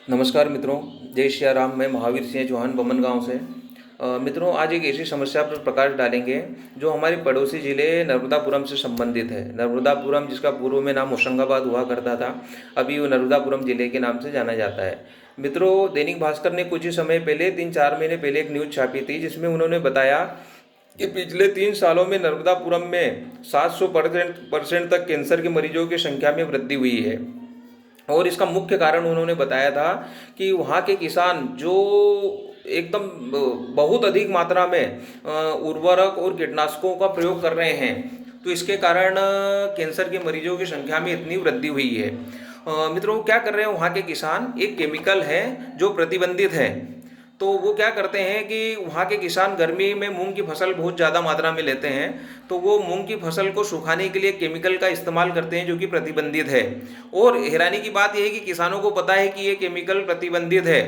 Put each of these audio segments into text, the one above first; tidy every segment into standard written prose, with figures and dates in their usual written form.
नमस्कार मित्रों, जय श्री राम। मैं महावीर सिंह चौहान बमन गांव से। मित्रों, आज एक ऐसी समस्या पर प्रकाश डालेंगे जो हमारे पड़ोसी ज़िले नर्मदापुरम से संबंधित है। नर्मदापुरम, जिसका पूर्व में नाम होशंगाबाद हुआ करता था, अभी वो नर्मदापुरम जिले के नाम से जाना जाता है। मित्रों, दैनिक भास्कर ने कुछ ही समय पहले 3-4 महीने पहले एक न्यूज़ छापी थी, जिसमें उन्होंने बताया कि पिछले 3 सालों में नर्मदापुरम में 700% तक कैंसर के मरीजों की संख्या में वृद्धि हुई है। और इसका मुख्य कारण उन्होंने बताया था कि वहाँ के किसान जो एकदम बहुत अधिक मात्रा में उर्वरक और कीटनाशकों का प्रयोग कर रहे हैं, तो इसके कारण कैंसर के मरीजों की संख्या में इतनी वृद्धि हुई है। मित्रों, क्या कर रहे हैं वहाँ के किसान? एक केमिकल है जो प्रतिबंधित है। तो वो क्या करते हैं कि वहाँ के किसान गर्मी में मूंग की फसल बहुत ज़्यादा मात्रा में लेते हैं, तो वो मूंग की फसल को सुखाने के लिए केमिकल का इस्तेमाल करते हैं जो कि प्रतिबंधित है। और हैरानी की बात यह है कि किसानों को पता है कि ये केमिकल प्रतिबंधित है,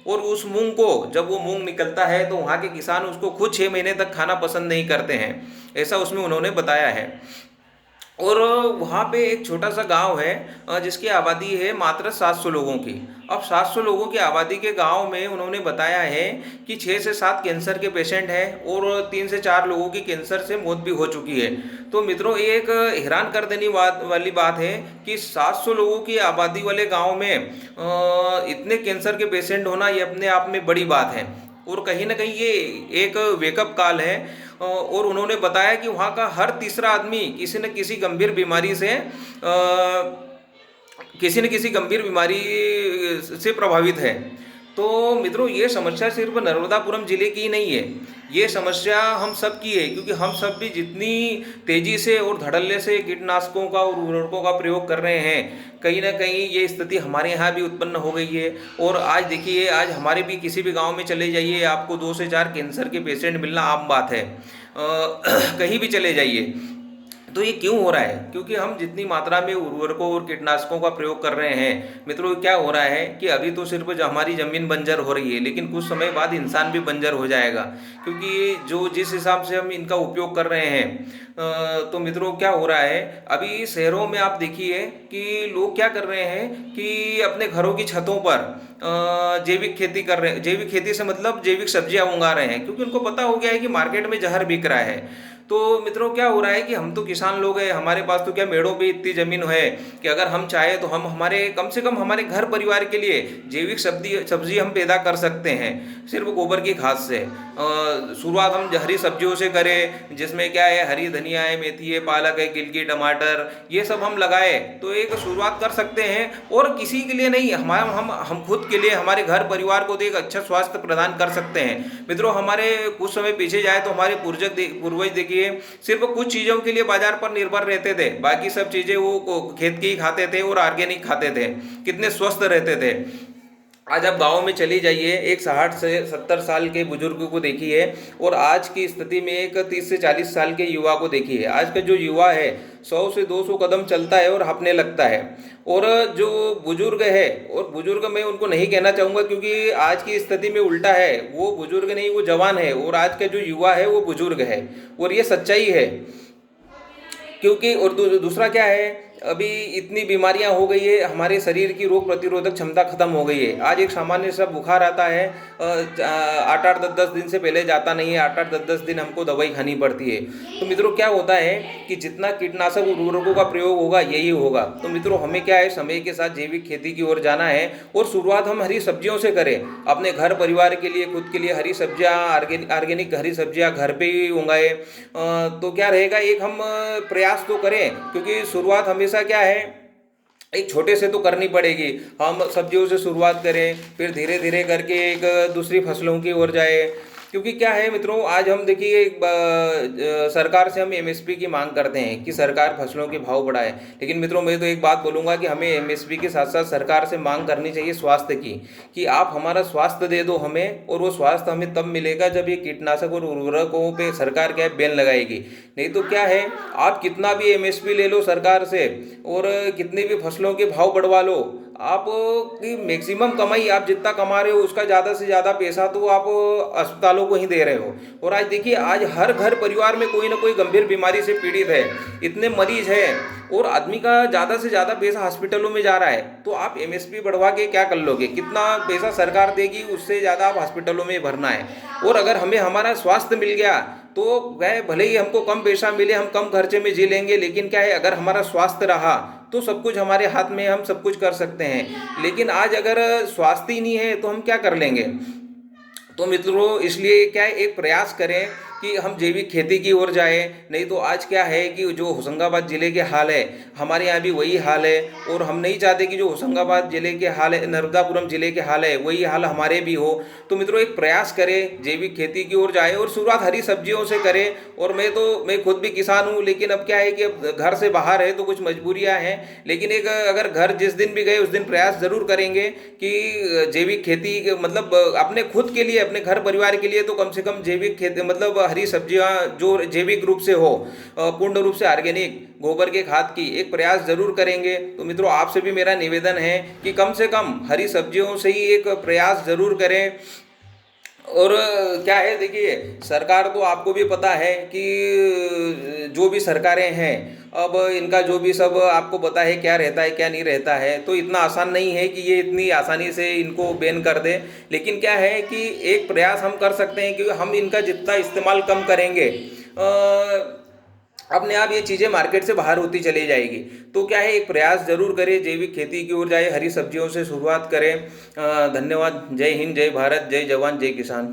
और उस मूंग को जब वो मूंग निकलता है तो वहाँ के किसान उसको खुद 6 महीने तक खाना पसंद नहीं करते हैं, ऐसा उसमें उन्होंने बताया है। और वहाँ पे एक छोटा सा गांव है जिसकी आबादी है मात्र 700 लोगों की। अब 700 लोगों की आबादी के गांव में उन्होंने बताया है कि 6 से 7 कैंसर के पेशेंट हैं और 3 से 4 लोगों की कैंसर से मौत भी हो चुकी है। तो मित्रों, ये एक हैरान कर देने वाली बात है कि 700 लोगों की आबादी वाले गाँव में इतने कैंसर के पेशेंट होना, ये अपने आप में बड़ी बात है। और कहीं ना कहीं ये एक वेकअप कॉल है। और उन्होंने बताया कि वहाँ का हर तीसरा आदमी किसी न किसी गंभीर बीमारी से प्रभावित है। तो मित्रों, ये समस्या सिर्फ नर्मदापुरम जिले की ही नहीं है, ये समस्या हम सब की है, क्योंकि हम सब भी जितनी तेजी से और धड़ल्ले से कीटनाशकों का और उर्वरकों का प्रयोग कर रहे हैं, कहीं ना कहीं ये स्थिति हमारे यहाँ भी उत्पन्न हो गई है। और आज देखिए, आज हमारे भी किसी भी गांव में चले जाइए, आपको 2 से 4 कैंसर के पेशेंट मिलना आम बात है। कहीं भी चले जाइए। तो ये क्यों हो रहा है? क्योंकि हम जितनी मात्रा में उर्वरकों और कीटनाशकों का प्रयोग कर रहे हैं। मित्रों, क्या हो रहा है कि अभी तो सिर्फ हमारी ज़मीन बंजर हो रही है, लेकिन कुछ समय बाद इंसान भी बंजर हो जाएगा, क्योंकि जो जिस हिसाब से हम इनका उपयोग कर रहे हैं। तो मित्रों, क्या हो रहा है, अभी शहरों में आप देखिए कि लोग क्या कर रहे हैं कि अपने घरों की छतों पर जैविक खेती कर रहे हैं। जैविक खेती से मतलब जैविक सब्जियां उगा रहे हैं, क्योंकि उनको पता हो गया है कि मार्केट में जहर बिक रहा है। तो मित्रों, क्या हो रहा है कि हम तो किसान लोग हैं, हमारे पास तो क्या मेड़ों पे इतनी ज़मीन है कि अगर हम चाहे तो हम हमारे कम से कम हमारे घर परिवार के लिए जैविक सब्जी हम पैदा कर सकते हैं, सिर्फ गोबर की खाद से। शुरुआत हम हरी सब्जियों से करें, जिसमें क्या है, हरी धनिया है, मेथी है, पालक है, गिलकी, टमाटर, ये सब हम लगाए तो एक शुरुआत कर सकते हैं। और किसी के लिए नहीं, हम खुद के लिए, हमारे घर परिवार को तो एक अच्छा स्वास्थ्य प्रदान कर सकते हैं। मित्रों, हमारे कुछ समय पीछे जाए तो हमारे पूर्वज देखिए, सिर्फ कुछ चीज़ों के लिए बाजार पर निर्भर रहते थे, बाकी सब चीज़ें वो खेत की ही खाते थे और ऑर्गेनिक खाते थे, कितने स्वस्थ रहते थे। आज आप गांव में चली जाइए, एक 60 से 70 साल के बुजुर्ग को देखिए, और आज की स्थिति में एक 30 से 40 साल के युवा को देखिए। आज का जो युवा है 100 से 200 कदम चलता है और हाँफने लगता है। और जो बुजुर्ग है, और बुजुर्ग मैं उनको नहीं कहना चाहूँगा, क्योंकि आज की स्थिति में उल्टा है, वो बुजुर्ग नहीं, वो जवान है, और आज का जो युवा है वो बुजुर्ग है, और ये सच्चाई है। क्योंकि और दूसरा क्या है, अभी इतनी बीमारियां हो गई है, हमारे शरीर की रोग प्रतिरोधक क्षमता खत्म हो गई है। आज एक सामान्य सा बुखार आता है, 8-8 10-10 दिन से पहले जाता नहीं है, 8-8 10-10 दिन हमको दवाई खानी पड़ती है। तो मित्रों, क्या होता है कि जितना कीटनाशक उर्वरकों का प्रयोग होगा यही होगा। तो मित्रों, हमें क्या है, समय के साथ जैविक खेती की ओर जाना है, और शुरुआत हम हरी सब्जियों से करें। अपने घर परिवार के लिए, खुद के लिए हरी सब्जियाँ, ऑर्गेनिक हरी सब्जियाँ घर पे ही उगाए। तो क्या रहेगा, एक हम प्रयास तो करें, क्योंकि शुरुआत हमेशा क्या है, एक छोटे से तो करनी पड़ेगी। हम सब्जियों से शुरुआत करें, फिर धीरे धीरे करके एक दूसरी फसलों की ओर जाए। क्योंकि क्या है मित्रों, आज हम देखिए, सरकार से हम एमएसपी की मांग करते हैं कि सरकार फसलों के भाव बढ़ाए, लेकिन मित्रों, मैं तो एक बात बोलूँगा कि हमें एमएसपी के साथ साथ सरकार से मांग करनी चाहिए स्वास्थ्य की, कि आप हमारा स्वास्थ्य दे दो हमें, और वो स्वास्थ्य हमें तब मिलेगा जब ये कीटनाशक और उर्वरकों पे सरकार क्या है, बैन लगाएगी। नहीं तो क्या है, आप कितना भी एमएसपी ले लो सरकार से, और कितनी भी फसलों के भाव बढ़वा लो, आप की मैक्सिमम कमाई, आप जितना कमा रहे हो उसका ज़्यादा से ज़्यादा पैसा तो आप अस्पतालों को ही दे रहे हो। और आज देखिए, आज हर घर परिवार में कोई ना कोई गंभीर बीमारी से पीड़ित है, इतने मरीज हैं, और आदमी का ज़्यादा से ज़्यादा पैसा हॉस्पिटलों में जा रहा है। तो आप एमएसपी बढ़वा के क्या कर लोगे? कितना पैसा सरकार देगी, उससे ज़्यादा आप हॉस्पिटलों में भरना है। और अगर हमें हमारा स्वास्थ्य मिल गया तो वह भले ही हमको कम पैसा मिले, हम कम खर्चे में जी लेंगे, लेकिन क्या है, अगर हमारा स्वास्थ्य रहा तो सब कुछ हमारे हाथ में, हम सब कुछ कर सकते हैं। लेकिन आज अगर स्वास्थ्य ही नहीं है तो हम क्या कर लेंगे? तो मित्रों, इसलिए क्या है, एक प्रयास करें कि हम जैविक खेती की ओर जाएं। नहीं तो आज क्या है कि जो होशंगाबाद ज़िले के हाल है, हमारे यहाँ भी वही हाल है। और हम नहीं चाहते कि जो होशंगाबाद ज़िले के हाल है, नर्मदापुरम ज़िले के हाल है, वही हाल हमारे भी हो। तो मित्रों, एक प्रयास करें, जैविक खेती की ओर जाए और शुरुआत हरी सब्जियों से करें। और मैं खुद भी किसान हूँ, लेकिन अब क्या है कि अब घर से बाहर है तो कुछ मजबूरियाँ हैं। लेकिन एक अगर घर जिस दिन भी गए उस दिन प्रयास ज़रूर करेंगे कि जैविक खेती मतलब अपने खुद के लिए, अपने घर परिवार के लिए तो कम से कम जैविक खेती मतलब हरी सब्जियां जो जैविक रूप से हो, पूर्ण रूप से ऑर्गेनिक गोबर के खाद की, एक प्रयास जरूर करेंगे। तो मित्रों, आपसे भी मेरा निवेदन है कि कम से कम हरी सब्जियों से ही एक प्रयास जरूर करें। और क्या है, देखिए, सरकार तो आपको भी पता है कि जो भी सरकारें हैं, अब इनका जो भी सब आपको पता है क्या रहता है क्या नहीं रहता है। तो इतना आसान नहीं है कि ये इतनी आसानी से इनको बैन कर दे। लेकिन क्या है कि एक प्रयास हम कर सकते हैं कि हम इनका जितना इस्तेमाल कम करेंगे, अपने आप ये चीज़ें मार्केट से बाहर होती चली जाएगी। तो क्या है, एक प्रयास जरूर करें, जैविक खेती की ओर जाए, हरी सब्जियों से शुरुआत करें। धन्यवाद। जय हिंद, जय भारत, जय जवान, जय किसान।